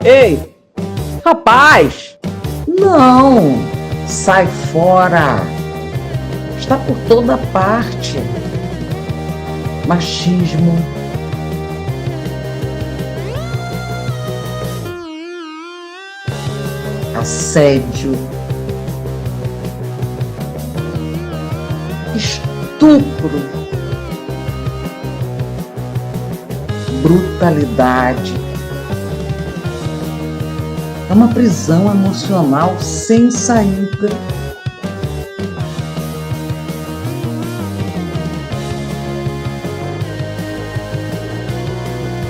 Ei, rapaz! Não! Sai fora! Está por toda parte. Machismo. Assédio. Estupro. Brutalidade. É uma prisão emocional sem saída.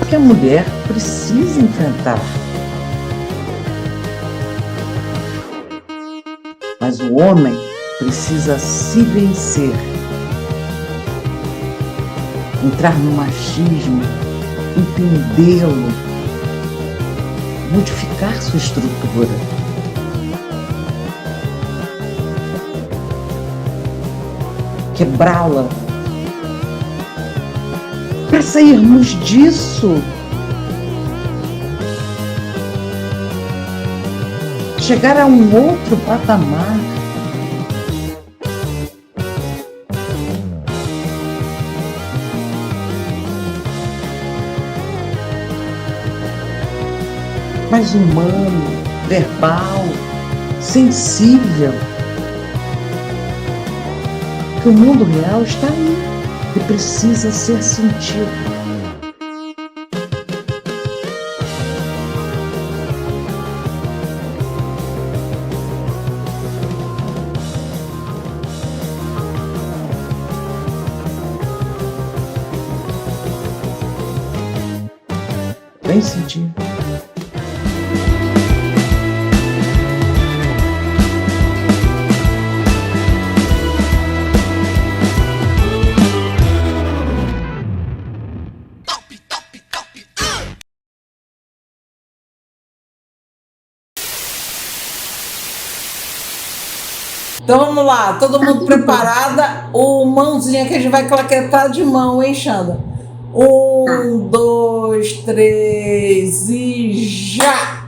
Que a mulher precisa enfrentar. Mas o homem precisa se vencer. Entrar no machismo, entendê-lo, modificar sua estrutura. Quebrá-la. Para sairmos disso, chegar a um outro patamar. Mais humano, verbal, sensível. Que o mundo real está aí e precisa ser sentido. Vem sentir. Então vamos lá, todo mundo preparada? O mãozinha que a gente vai claquetar de mão, hein, Xanda? 1, 2, 3 e já!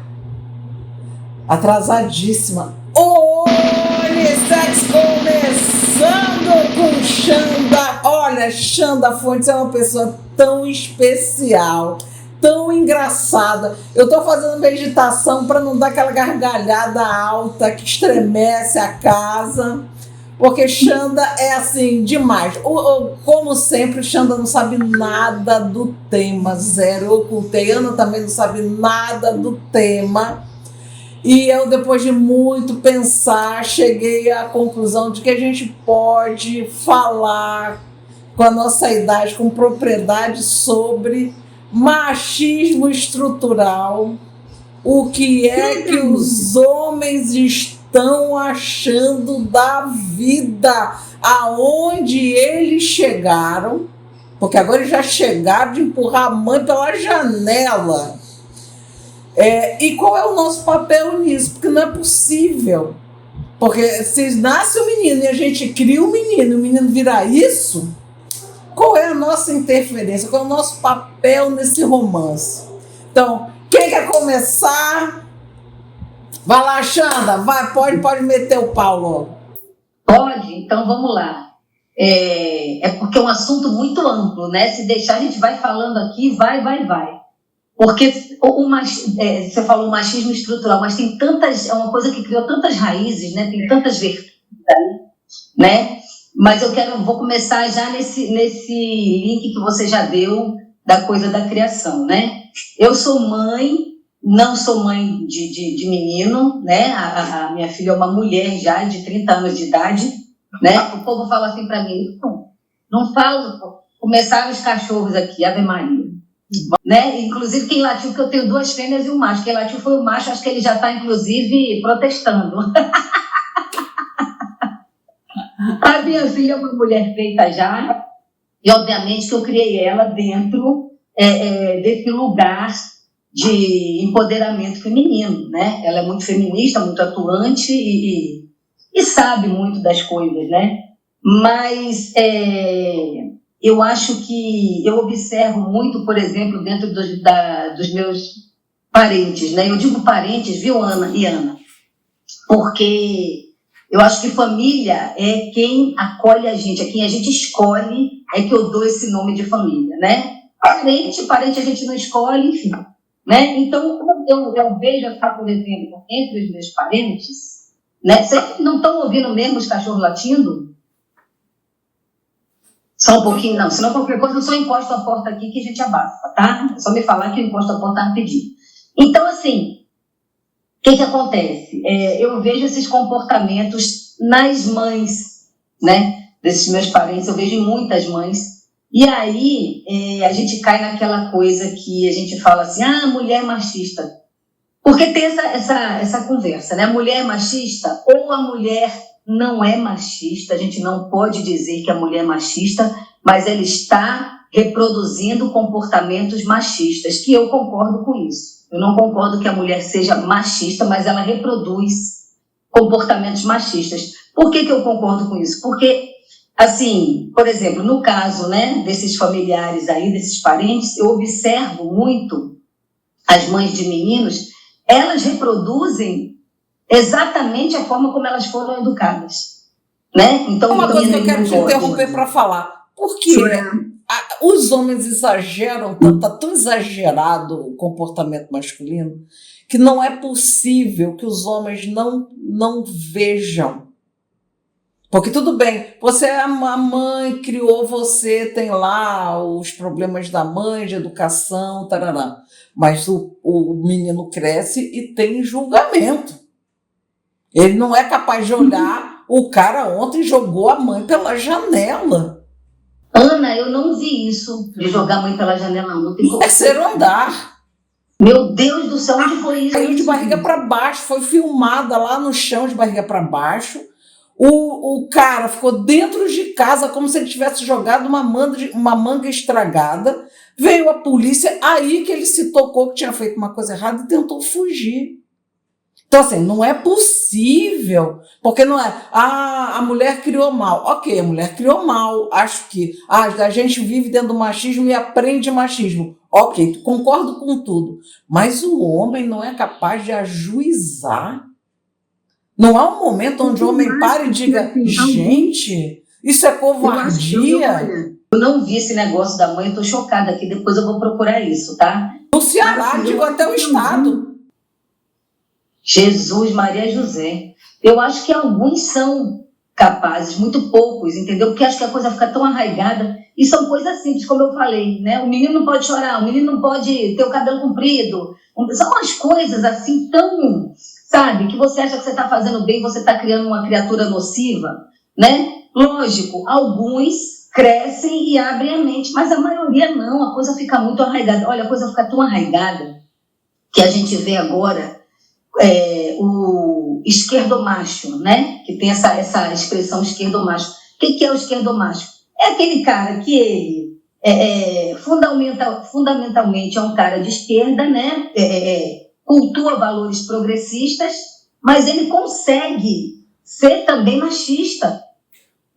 Atrasadíssima. Unissex começando com Xanda. Olha, Xanda Fontes é uma pessoa tão especial, tão engraçada. Eu tô fazendo meditação para não dar aquela gargalhada alta que estremece a casa, porque Xanda é assim demais. Como sempre, Xanda não sabe nada do tema, zero. Eu ocultei, Ana também não sabe nada do tema. E eu, depois de muito pensar, cheguei à conclusão de que a gente pode falar com a nossa idade, com propriedade, sobre machismo estrutural, o que é que os homens estão achando da vida, aonde eles chegaram, porque agora eles já chegaram de empurrar a mãe pela janela. E qual é o nosso papel nisso? Porque não é possível. Porque se nasce o menino e a gente cria o menino vira isso, qual é a nossa interferência? Qual é o nosso papel nesse romance? Então, quem quer começar? Vai lá, Xanda, vai, pode meter o pau logo. Pode? Então vamos lá. É porque é um assunto muito amplo, né? Se deixar, a gente vai falando aqui, vai. Porque você falou machismo estrutural, mas tem tantas, é uma coisa que criou tantas raízes, né? Tem tantas vertentes aí, né? Mas vou começar já nesse link que você já deu da coisa da criação, né? Eu sou mãe, não sou mãe de menino, né? A minha filha é uma mulher já de 30 anos de idade, né? O povo fala assim para mim, não falo, começaram os cachorros aqui, Ave Maria. Né? Inclusive quem latiu, porque eu tenho 2 fêmeas e um macho, quem latiu foi o macho, acho que ele já está inclusive protestando. A minha filha é uma mulher feita já, e obviamente que eu criei ela dentro desse lugar de empoderamento feminino, né? Ela é muito feminista, muito atuante e sabe muito das coisas, né? Mas eu acho que eu observo muito, por exemplo, dentro dos meus parentes, né? Eu digo parentes, viu, Ana e Ana? Porque eu acho que família é quem acolhe a gente, é quem a gente escolhe, é que eu dou esse nome de família, né? Parente a gente não escolhe, enfim. Né? Então, eu vejo, por exemplo, entre os meus parentes, né? Vocês não estão ouvindo mesmo os cachorros latindo? Só um pouquinho, não. Senão qualquer coisa eu só encosto a porta aqui que a gente abafa, tá? É só me falar que eu encosto a porta rapidinho. Então, assim, o que acontece? Eu vejo esses comportamentos nas mães, né? Desses meus parentes, eu vejo em muitas mães. E aí, a gente cai naquela coisa que a gente fala assim, mulher machista. Porque tem essa conversa, né? A mulher é machista ou a mulher não é machista. A gente não pode dizer que a mulher é machista, mas ela está reproduzindo comportamentos machistas, que eu concordo com isso. Eu não concordo que a mulher seja machista, mas ela reproduz comportamentos machistas. Por que eu concordo com isso? Porque, assim, por exemplo, no caso, né, desses familiares aí, desses parentes, eu observo muito as mães de meninos, elas reproduzem exatamente a forma como elas foram educadas, né? Então, uma coisa que eu quero te interromper para falar. Porque os homens exageram, está tão exagerado o comportamento masculino, que não é possível que os homens não vejam. Porque tudo bem, você é a mãe, criou você, tem lá os problemas da mãe, de educação, tarará. Mas o menino cresce e tem julgamento. Ele não é capaz de olhar, o cara ontem jogou a mãe pela janela. Ana, eu não vi isso, de jogar a mãe pela janela, não. Tem como... Terceiro andar. Meu Deus do céu, onde foi isso? Caiu de barriga para baixo, foi filmada lá no chão de barriga para baixo. O cara ficou dentro de casa como se ele tivesse jogado uma manga estragada. Veio a polícia, aí que ele se tocou que tinha feito uma coisa errada e tentou fugir. Então, assim, não é possível, porque não é, a mulher criou mal. Ok, a mulher criou mal, acho que a gente vive dentro do machismo e aprende machismo. Ok, concordo com tudo, mas o homem não é capaz de ajuizar. Não há um momento onde o homem pare e diga, gente, isso é covardia. Eu não vi esse negócio da mãe, eu tô chocada aqui, depois eu vou procurar isso, tá? No Ceará, digo até o estado. Jesus, Maria José. Eu acho que alguns são capazes, muito poucos, entendeu? Porque acho que a coisa fica tão arraigada. E são coisas simples, como eu falei, né? O menino não pode chorar, o menino não pode ter o cabelo comprido. São umas coisas assim tão, sabe, que você acha que você está fazendo bem, você está criando uma criatura nociva, né? Lógico, alguns crescem e abrem a mente, mas a maioria não, a coisa fica muito arraigada. Olha, a coisa fica tão arraigada que a gente vê agora o esquerdomacho, né? Que tem essa expressão esquerdomacho. O que é o esquerdomacho? É aquele cara que ele fundamentalmente é um cara de esquerda, né? Cultua valores progressistas, mas ele consegue ser também machista,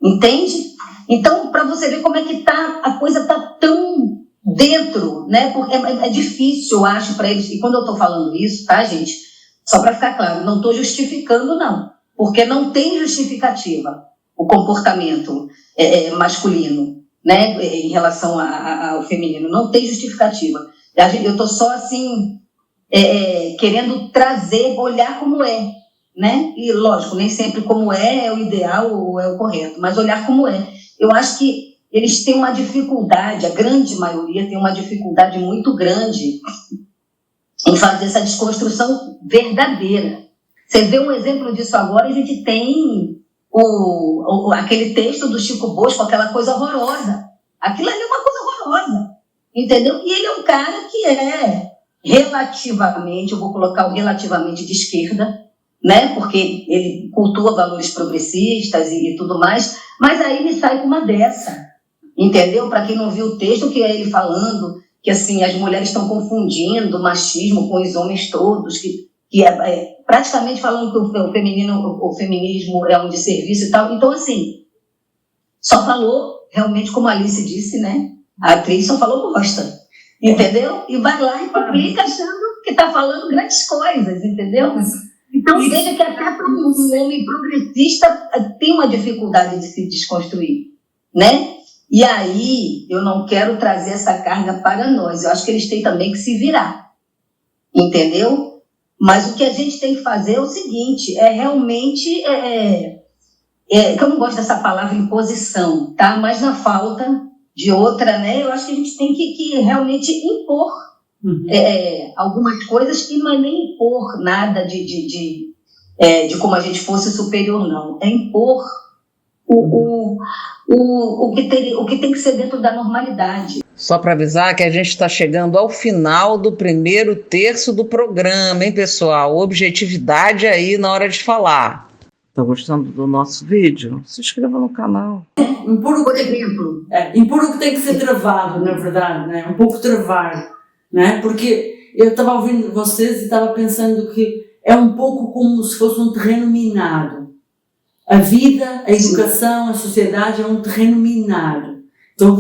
entende? Então, para você ver como é que a coisa está tão dentro, né? Porque é difícil, eu acho, para eles. E quando eu estou falando isso, tá, gente? Só para ficar claro, não estou justificando, não, porque não tem justificativa o comportamento masculino, né, em relação ao feminino, não tem justificativa. Eu estou só assim querendo trazer, olhar como é, né? E lógico, nem sempre como é o ideal ou é o correto, mas olhar como é. Eu acho que eles têm uma dificuldade, a grande maioria tem uma dificuldade muito grande em fazer essa desconstrução verdadeira. Você vê um exemplo disso agora, a gente tem aquele texto do Chico Bosco, aquela coisa horrorosa. Aquilo ali é uma coisa horrorosa, entendeu? E ele é um cara que é relativamente, eu vou colocar o relativamente de esquerda, né? Porque ele cultua valores progressistas e tudo mais, mas aí ele sai com uma dessa, entendeu? Para quem não viu o texto, que é ele falando que assim, as mulheres estão confundindo o machismo com os homens todos, que praticamente falando que o feminismo é um desserviço e tal. Então, assim, só falou, realmente, como a Alice disse, né? A atriz só falou bosta, entendeu? E vai lá e publica achando que está falando grandes coisas, entendeu? Então, veja que até para um homem progressista tem uma dificuldade de se desconstruir, né? E aí, eu não quero trazer essa carga para nós. Eu acho que eles têm também que se virar, entendeu? Mas o que a gente tem que fazer é o seguinte, é realmente... que eu não gosto dessa palavra imposição, tá? Mas na falta de outra, né? Eu acho que a gente tem que realmente impor algumas coisas, e não é nem impor nada de como a gente fosse superior, não. É impor o que tem que ser dentro da normalidade. Só para avisar que a gente está chegando ao final do primeiro terço do programa, hein, pessoal? Objetividade aí na hora de falar. Tá gostando do nosso vídeo? Se inscreva no canal. Impor o que tem que ser travado, na verdade, né? Um pouco travar, né? Porque eu estava ouvindo vocês e estava pensando que é um pouco como se fosse um terreno minado. A vida, a educação, a sociedade é um terreno minado. Então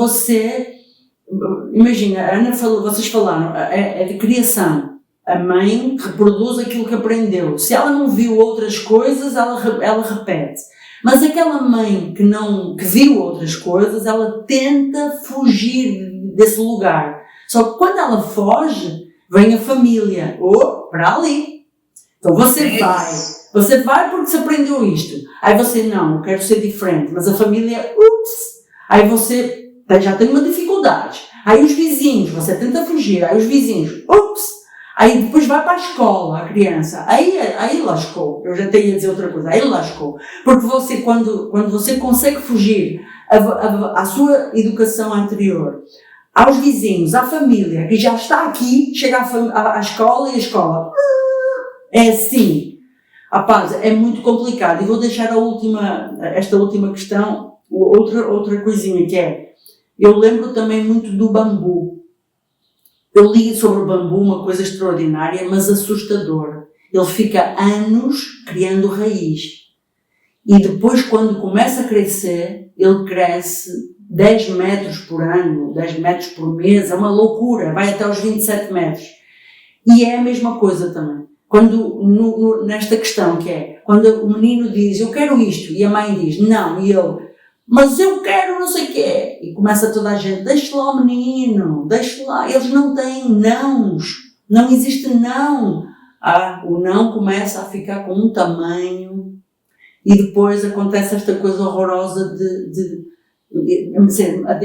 imagina, a Ana falou, vocês falaram, é de criação. A mãe reproduz aquilo que aprendeu. Se ela não viu outras coisas, ela repete. Mas aquela mãe que viu outras coisas, ela tenta fugir desse lugar. Só que quando ela foge, vem a família. Para ali. Então você vai porque você aprendeu isto. Aí você, não, eu quero ser diferente. Mas a família, aí você já tem uma dificuldade. Aí os vizinhos, você tenta fugir. Aí os vizinhos, Aí depois vai para a escola, a criança. Aí lascou. Eu já tenho a dizer outra coisa. Aí lascou. Porque você, quando você consegue fugir à sua educação anterior, aos vizinhos, à família, que já está aqui, chega à escola e a escola... É assim. Rapaz, é muito complicado. E vou deixar esta última questão, outra coisinha que é... Eu lembro também muito do bambu. Eu li sobre o bambu uma coisa extraordinária, mas assustadora. Ele fica anos criando raiz. E depois, quando começa a crescer, ele cresce 10 metros por ano, 10 metros por mês. É uma loucura. Vai até aos 27 metros. E é a mesma coisa também. Quando, nesta questão, que é, quando o menino diz, eu quero isto, e a mãe diz, não, e ele... Mas eu quero não sei o quê. E começa toda a gente, deixa lá o menino, deixa lá. Eles não têm nãos. Não existe não. O não começa a ficar com um tamanho. E depois acontece esta coisa horrorosa de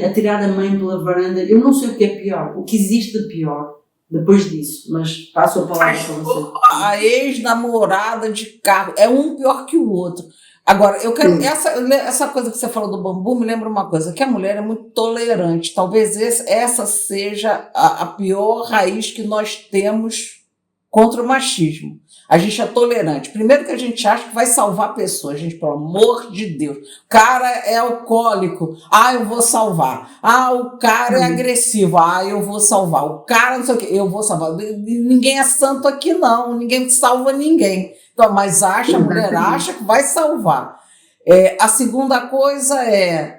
atirar a mãe pela varanda. Eu não sei o que é pior. O que existe de pior depois disso. Mas passo a palavra para você. A ex-namorada de carro. É um pior que o outro. Agora, eu quero. Essa coisa que você falou do bambu me lembra uma coisa, que a mulher é muito tolerante. Talvez essa seja a pior raiz que nós temos contra o machismo. A gente é tolerante. Primeiro que a gente acha que vai salvar pessoas. Gente, pelo amor de Deus. O cara é alcoólico. Eu vou salvar. O cara é agressivo. Eu vou salvar. O cara não sei o quê. Eu vou salvar. Ninguém é santo aqui, não. Ninguém salva ninguém. Então, mas a mulher acha que vai salvar. A segunda coisa é...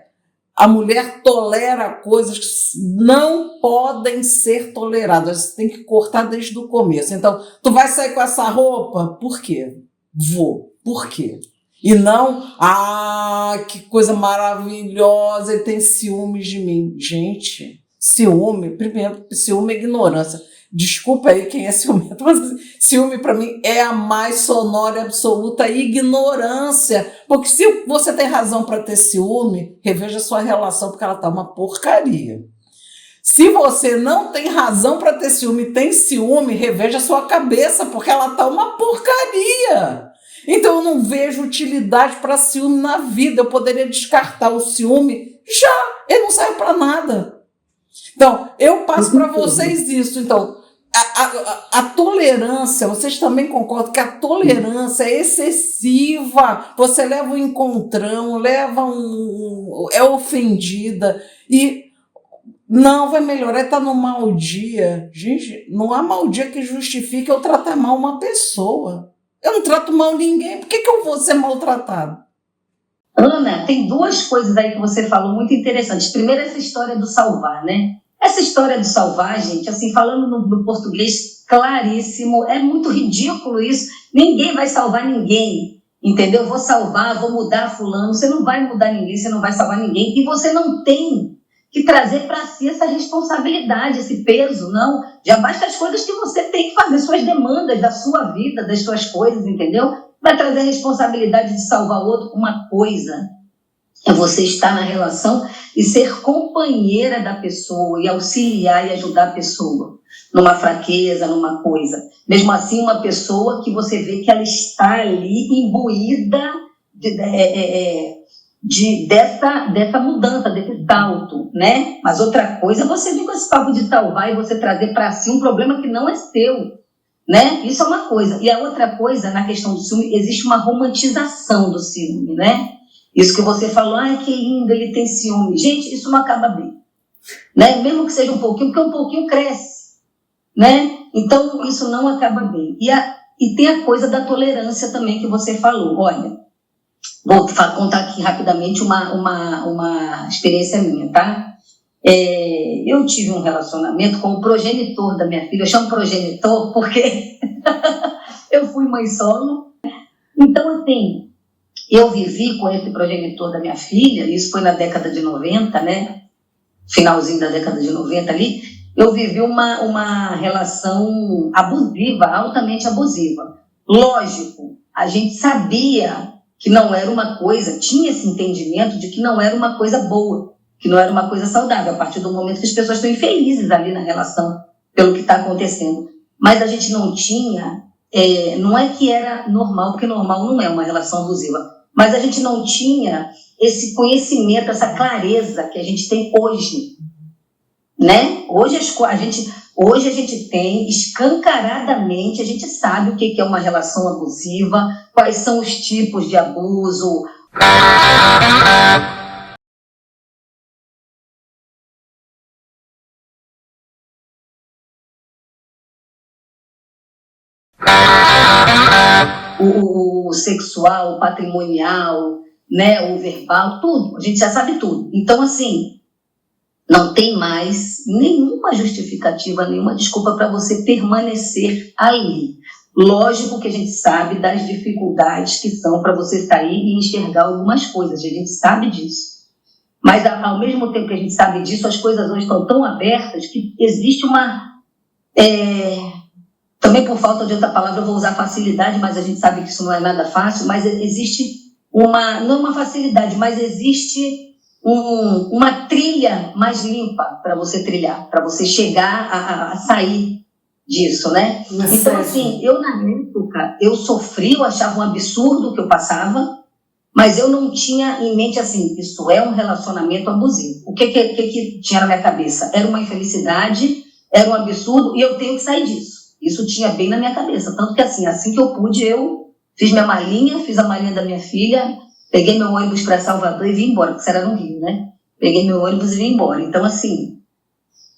A mulher tolera coisas que não podem ser toleradas. Você tem que cortar desde o começo. Então, tu vai sair com essa roupa? Por quê? Vou. Por quê? E não, que coisa maravilhosa, ele tem ciúmes de mim. Gente, primeiro, ciúme é ignorância. Desculpa aí quem é ciumento, mas ciúme para mim é a mais sonora e absoluta ignorância. Porque se você tem razão para ter ciúme, reveja sua relação, porque ela está uma porcaria. Se você não tem razão para ter ciúme e tem ciúme, reveja sua cabeça, porque ela está uma porcaria. Então eu não vejo utilidade para ciúme na vida. Eu poderia descartar o ciúme, ele não serve para nada. Então, eu passo para vocês isso. Então, a tolerância, vocês também concordam que a tolerância é excessiva. Você leva um encontrão, é ofendida e não vai melhorar, está no mau dia. Gente, não há mau dia que justifique eu tratar mal uma pessoa. Eu não trato mal ninguém, por que eu vou ser maltratado? Ana, tem duas coisas aí que você falou muito interessantes. Primeiro, essa história do salvar, né? Essa história de salvar, gente, assim, falando no português claríssimo, é muito ridículo isso. Ninguém vai salvar ninguém, entendeu? Vou salvar, vou mudar fulano. Você não vai mudar ninguém, você não vai salvar ninguém. E você não tem que trazer para si essa responsabilidade, esse peso, não. Já basta as coisas que você tem que fazer, suas demandas da sua vida, das suas coisas, entendeu? Vai trazer a responsabilidade de salvar o outro. Uma coisa é você estar na relação e ser companheira da pessoa e auxiliar e ajudar a pessoa numa fraqueza, numa coisa. Mesmo assim, uma pessoa que você vê que ela está ali imbuída dessa mudança, desse salto, né? Mas outra coisa é você vir com esse papo de salvar e você trazer para si um problema que não é seu, né? Isso é uma coisa. E a outra coisa, na questão do ciúme, existe uma romantização do ciúme, né? Isso que você falou, ai, que lindo, ele tem ciúme. Gente, isso não acaba bem, né? Mesmo que seja um pouquinho, porque um pouquinho cresce, né? Então, isso não acaba bem. E tem a coisa da tolerância também que você falou. Olha, vou contar aqui rapidamente uma experiência minha, tá? Eu tive um relacionamento com o progenitor da minha filha. Eu chamo progenitor porque eu fui mãe solo. Então, assim, eu vivi com esse progenitor da minha filha, isso foi na década de 90, né? Finalzinho da década de 90 ali. Eu vivi uma relação abusiva, altamente abusiva. Lógico, a gente sabia que não era uma coisa, tinha esse entendimento de que não era uma coisa boa, que não era uma coisa saudável, a partir do momento que as pessoas estão infelizes ali na relação, pelo que está acontecendo. Mas a gente não tinha, não é que era normal, porque normal não é uma relação abusiva, mas a gente não tinha esse conhecimento, essa clareza que a gente tem hoje, né? Hoje a gente tem, escancaradamente, a gente sabe o que é uma relação abusiva, quais são os tipos de abuso. O sexual, o patrimonial, né? O verbal, tudo. A gente já sabe tudo. Então, assim, não tem mais nenhuma justificativa, nenhuma desculpa para você permanecer ali. Lógico que a gente sabe das dificuldades que são para você sair e enxergar algumas coisas, a gente sabe disso. Mas, ao mesmo tempo que a gente sabe disso, as coisas hoje estão tão abertas que existe uma... Também por falta de outra palavra eu vou usar facilidade, mas a gente sabe que isso não é nada fácil, mas existe não é uma facilidade, mas existe uma trilha mais limpa para você trilhar, para você chegar a sair disso, né? Então, assim, eu na época, eu sofri, eu achava um absurdo o que eu passava, mas eu não tinha em mente assim, isso é um relacionamento abusivo. O que tinha na minha cabeça? Era uma infelicidade, era um absurdo e eu tenho que sair disso. Isso tinha bem na minha cabeça, tanto que assim que eu pude, eu fiz minha malinha, fiz a malinha da minha filha, peguei meu ônibus para Salvador e vim embora, porque isso era no Rio, né? Peguei meu ônibus e vim embora. Então, assim,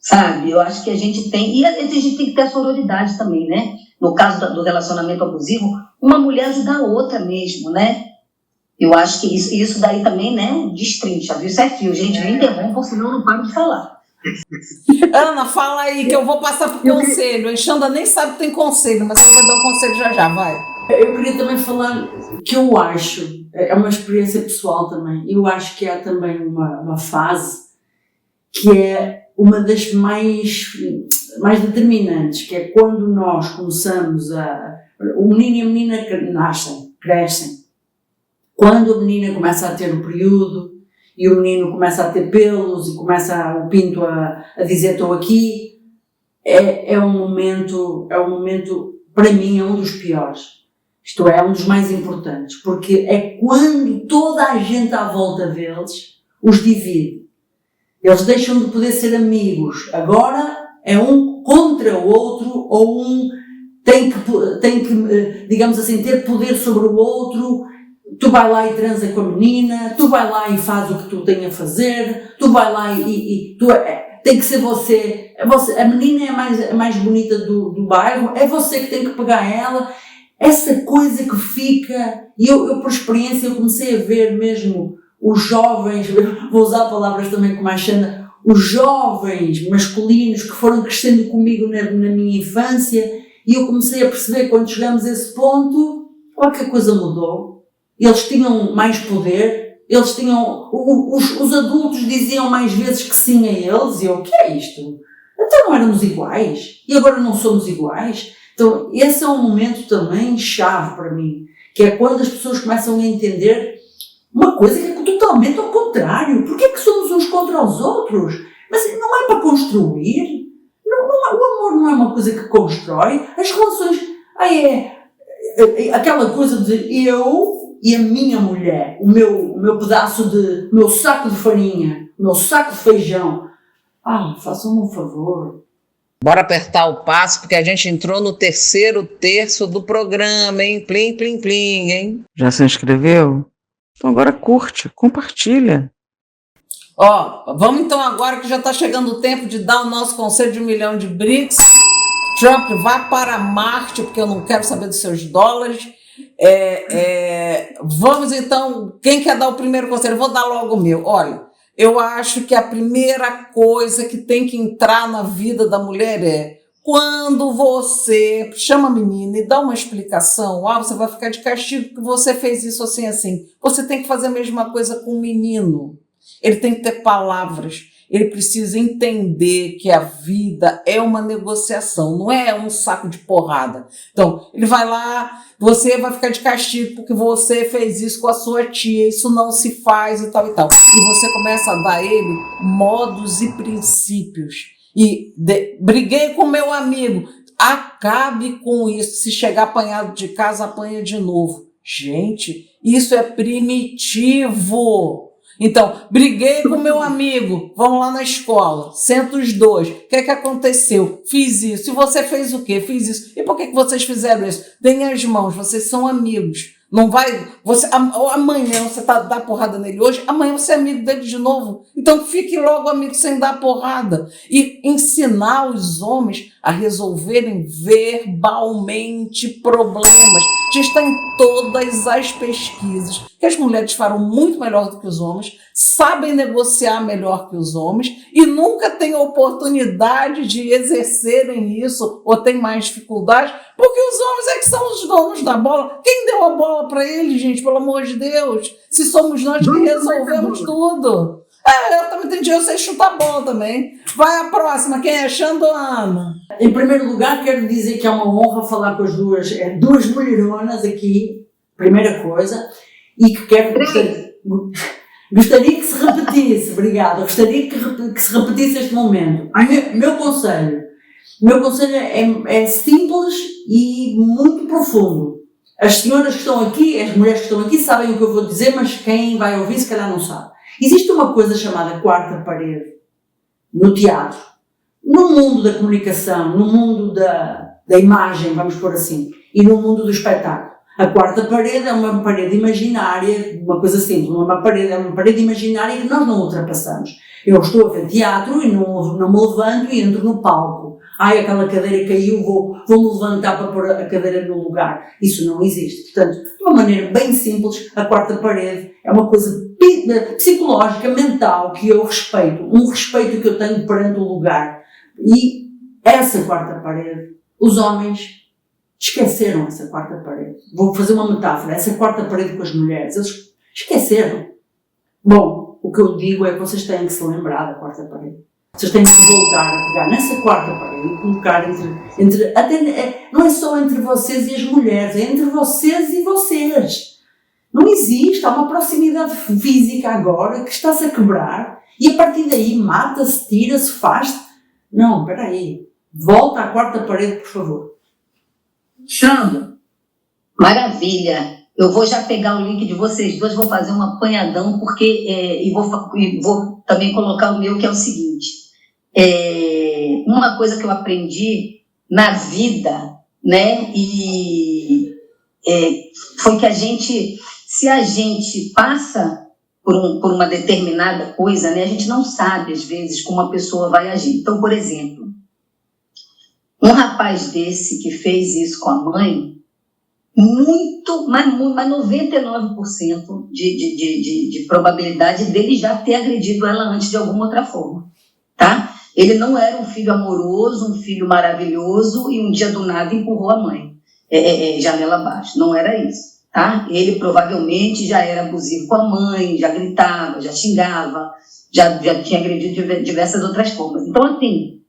sabe, eu acho que a gente tem, e a gente tem que ter a sororidade também, né? No caso do relacionamento abusivo, uma mulher ajuda a outra mesmo, né? Eu acho que isso daí também, né, destrincha, viu? Isso é fio, gente, me interrompam, senão eu não paro de falar. Ana, fala aí que eu vou passar pro conselho. A Xanda nem sabe que tem conselho, mas eu vou dar um conselho já, vai. Eu queria também falar que eu acho, é uma experiência pessoal também, eu acho que há também uma fase que é uma das mais determinantes, que é quando nós começamos o menino e a menina nascem, crescem. Quando a menina começa a ter o período, e o menino começa a ter pelos e começa o pinto a dizer estou aqui, é um momento, para mim, é um dos piores. Isto é um dos mais importantes, porque é quando toda a gente à volta deles os divide. Eles deixam de poder ser amigos. Agora é um contra o outro, ou um tem que, digamos assim, ter poder sobre o outro. Tu vai lá e transa com a menina, tu vai lá e faz o que tu tens a fazer, tu vai lá e tem que ser você. A menina é a mais bonita do bairro, é você que tem que pegar ela. Essa coisa que fica, e eu por experiência eu comecei a ver mesmo os jovens, vou usar palavras também como a Xanda, os jovens masculinos que foram crescendo comigo na minha infância, e eu comecei a perceber, quando chegamos a esse ponto, qualquer coisa mudou. Eles tinham mais poder, eles tinham, os adultos diziam mais vezes que sim a eles, e eu, o que é isto? Então não éramos iguais, e agora não somos iguais? Então esse é um momento também chave para mim, que é quando as pessoas começam a entender uma coisa que é totalmente ao contrário. Porquê é que somos uns contra os outros? Mas não é para construir? O amor não é uma coisa que constrói? As relações... aquela coisa de eu e a minha mulher, o meu pedaço de... o meu saco de farinha, o meu saco de feijão. Façam-me um favor. Bora apertar o passo, porque a gente entrou no terceiro terço do programa, hein? Plim, plim, plim, hein? Já se inscreveu? Então agora curte, compartilha. Vamos então agora que já está chegando o tempo de dar o nosso conselho de 1 milhão de BRICS. Trump, vá para Marte, porque eu não quero saber dos seus dólares. Vamos então, quem quer dar o primeiro conselho? Eu vou dar logo o meu. Olha, eu acho que a primeira coisa que tem que entrar na vida da mulher é quando você chama a menina e dá uma explicação, você vai ficar de castigo porque você fez isso assim, assim. Você tem que fazer a mesma coisa com o menino. Ele tem que ter palavras. Ele precisa entender que a vida é uma negociação, não é um saco de porrada. Então, ele vai lá, você vai ficar de castigo porque você fez isso com a sua tia, isso não se faz e tal e tal. E você começa a dar a ele modos e princípios. Briguei com meu amigo, acabe com isso. Se chegar apanhado de casa, apanha de novo. Gente, isso é primitivo. Então, briguei com meu amigo, vamos lá na escola, senta os dois, o que aconteceu? Fiz isso. E você fez o quê? Fiz isso. E por que vocês fizeram isso? Deem as mãos, vocês são amigos. Não vai, amanhã você dá porrada nele hoje, amanhã você é amigo dele de novo. Então fique logo amigo sem dar porrada. E ensinar os homens a resolverem verbalmente problemas. Já está em todas as pesquisas que as mulheres falam muito melhor do que os homens, sabem negociar melhor que os homens e nunca têm oportunidade de exercerem isso ou têm mais dificuldade, porque os homens é que são os donos da bola. Quem deu a bola para eles, gente, pelo amor de Deus? Se somos nós que resolvemos tudo. Eu também entendi, eu sei chutar bola também. Vai a próxima, quem é? Xandoana. Em primeiro lugar, quero dizer que é uma honra falar com as duas mulheronas aqui, primeira coisa, e que gostaria que se repetisse, obrigada, gostaria que se repetisse este momento. Meu conselho é simples e muito profundo. As senhoras que estão aqui, as mulheres que estão aqui sabem o que eu vou dizer, mas quem vai ouvir se calhar não sabe. Existe uma coisa chamada quarta parede no teatro, no mundo da comunicação, no mundo da imagem, vamos pôr assim, e no mundo do espetáculo. A quarta parede é uma parede imaginária, uma coisa simples, é uma parede imaginária que nós não ultrapassamos. Eu estou a ver teatro e não me levanto e entro no palco. Aquela cadeira caiu, vou-me levantar para pôr a cadeira no lugar. Isso não existe. Portanto, de uma maneira bem simples, a quarta parede é uma coisa psicológica, mental, que eu respeito. Um respeito que eu tenho perante o lugar. E essa quarta parede, os homens esqueceram essa quarta parede. Vou fazer uma metáfora. Essa quarta parede com as mulheres, eles esqueceram. Bom, o que eu digo é que vocês têm que se lembrar da quarta parede. Vocês têm que voltar a pegar nessa quarta parede e colocar não é só entre vocês e as mulheres, é entre vocês e vocês. Não existe, há uma proximidade física agora que está-se a quebrar e a partir daí mata-se, tira-se, faz-se. Não, espera aí. Volta à quarta parede, por favor. Xanda. Maravilha. Eu vou já pegar o link de vocês dois, vou fazer um apanhadão, porque e vou também colocar o meu, que é o seguinte. Uma coisa que eu aprendi na vida, né, foi que se a gente passa por uma determinada coisa, né, a gente não sabe, às vezes, como a pessoa vai agir. Então, por exemplo, um rapaz desse que fez isso com a mãe, mas 99% de probabilidade dele já ter agredido ela antes de alguma outra forma. tá? Ele não era um filho amoroso, um filho maravilhoso e um dia do nada empurrou a mãe, janela abaixo. Não era isso, tá? Ele provavelmente já era abusivo com a mãe, já gritava, já xingava, já tinha agredido de diversas outras formas. Então, assim,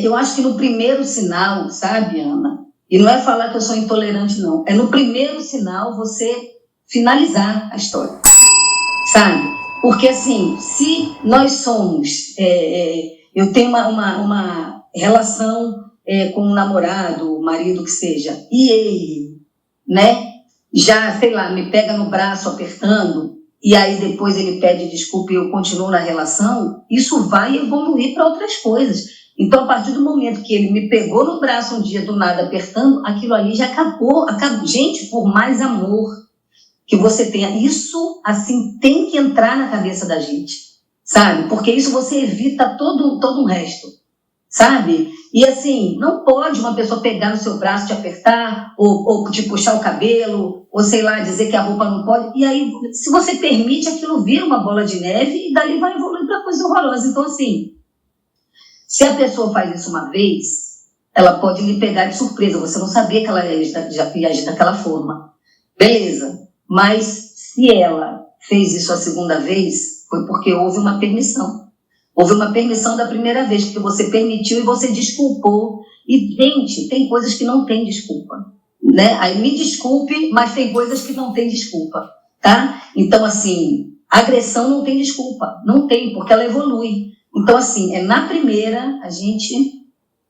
eu acho que no primeiro sinal, sabe, Ana? E não é falar que eu sou intolerante, não. É no primeiro sinal você finalizar a história, sabe? Porque, assim, se nós somos... eu tenho uma relação com um namorado, o marido que seja, e ele, né, já, sei lá, me pega no braço apertando, e aí depois ele pede desculpa e eu continuo na relação, isso vai evoluir para outras coisas. Então, a partir do momento que ele me pegou no braço um dia do nada apertando, aquilo ali já acabou. Gente, por mais amor que você tenha, isso, assim, tem que entrar na cabeça da gente, sabe? Porque isso você evita todo o resto, sabe? E, assim, não pode uma pessoa pegar no seu braço, te apertar, ou te puxar o cabelo, ou, sei lá, dizer que a roupa não pode. E aí, se você permite, aquilo vira uma bola de neve e dali vai evoluir para coisa horrorosa. Então, assim, se a pessoa faz isso uma vez, ela pode lhe pegar de surpresa. Você não sabia que ela ia agir daquela forma. Beleza. Mas se ela fez isso a segunda vez, foi porque houve uma permissão. Houve uma permissão da primeira vez, porque você permitiu e você desculpou. E, gente, tem coisas que não tem desculpa, né? Aí me desculpe, mas tem coisas que não tem desculpa, tá? Então, assim, agressão não tem desculpa. Não tem, porque ela evolui. Então, assim, na primeira a gente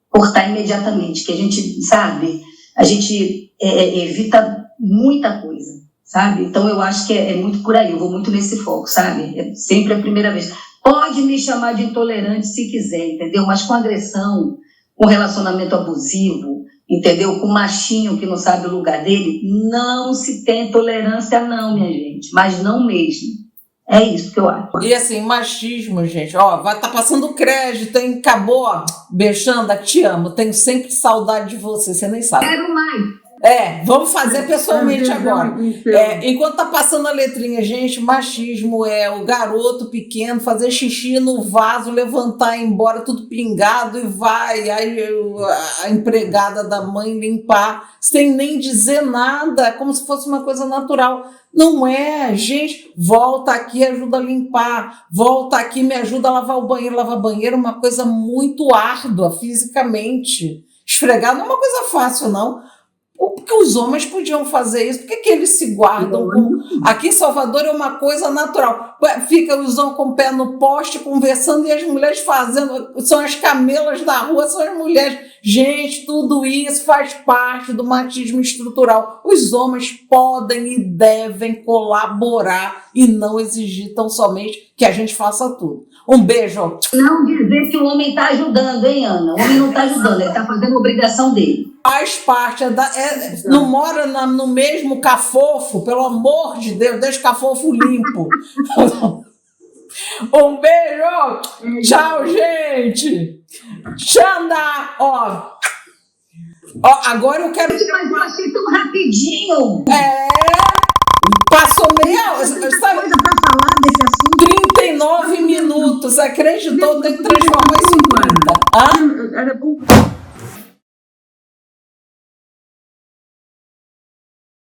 cortar imediatamente, que a gente, sabe, a gente evita muita coisa, sabe? Então, eu acho que é muito por aí, eu vou muito nesse foco, sabe? É sempre a primeira vez. Pode me chamar de intolerante se quiser, entendeu? Mas com agressão, com relacionamento abusivo, entendeu? Com machinho que não sabe o lugar dele, não se tem tolerância não, minha gente, mas não mesmo. É isso que eu acho. E assim, machismo, gente, ó, vai tá passando crédito, hein? Acabou, ó, Bexanda, te amo, tenho sempre saudade de você, você nem sabe. Quero mais. Vamos fazer pessoalmente agora. Enquanto tá passando a letrinha, gente, machismo é o garoto pequeno fazer xixi no vaso, levantar e ir embora, tudo pingado e vai, aí a empregada da mãe limpar, sem nem dizer nada, como se fosse uma coisa natural. Não é, gente, volta aqui, ajuda a limpar, volta aqui, me ajuda a lavar o banheiro. Lavar banheiro é uma coisa muito árdua fisicamente. Esfregar não é uma coisa fácil, não. Porque os homens podiam fazer isso, por que eles se guardam? Aqui em Salvador é uma coisa natural. Fica os homens com o pé no poste conversando e as mulheres fazendo, são as camelas da rua, são as mulheres. Gente, tudo isso faz parte do machismo estrutural. Os homens podem e devem colaborar e não exigir tão somente que a gente faça tudo. Um beijo. Não dizer que o homem está ajudando, hein, Ana? O homem não está ajudando, ele está fazendo a obrigação dele. Faz parte, não mora no mesmo cafofo, pelo amor de Deus, deixa o cafofo limpo. Um beijo, tchau, gente. Xanda, ó, agora eu quero... Mas eu achei tão rapidinho. Passou meia hora, sabe? Coisa para falar desse assunto. 39 minutos, acreditou, tem que transformar isso em 30. Era bom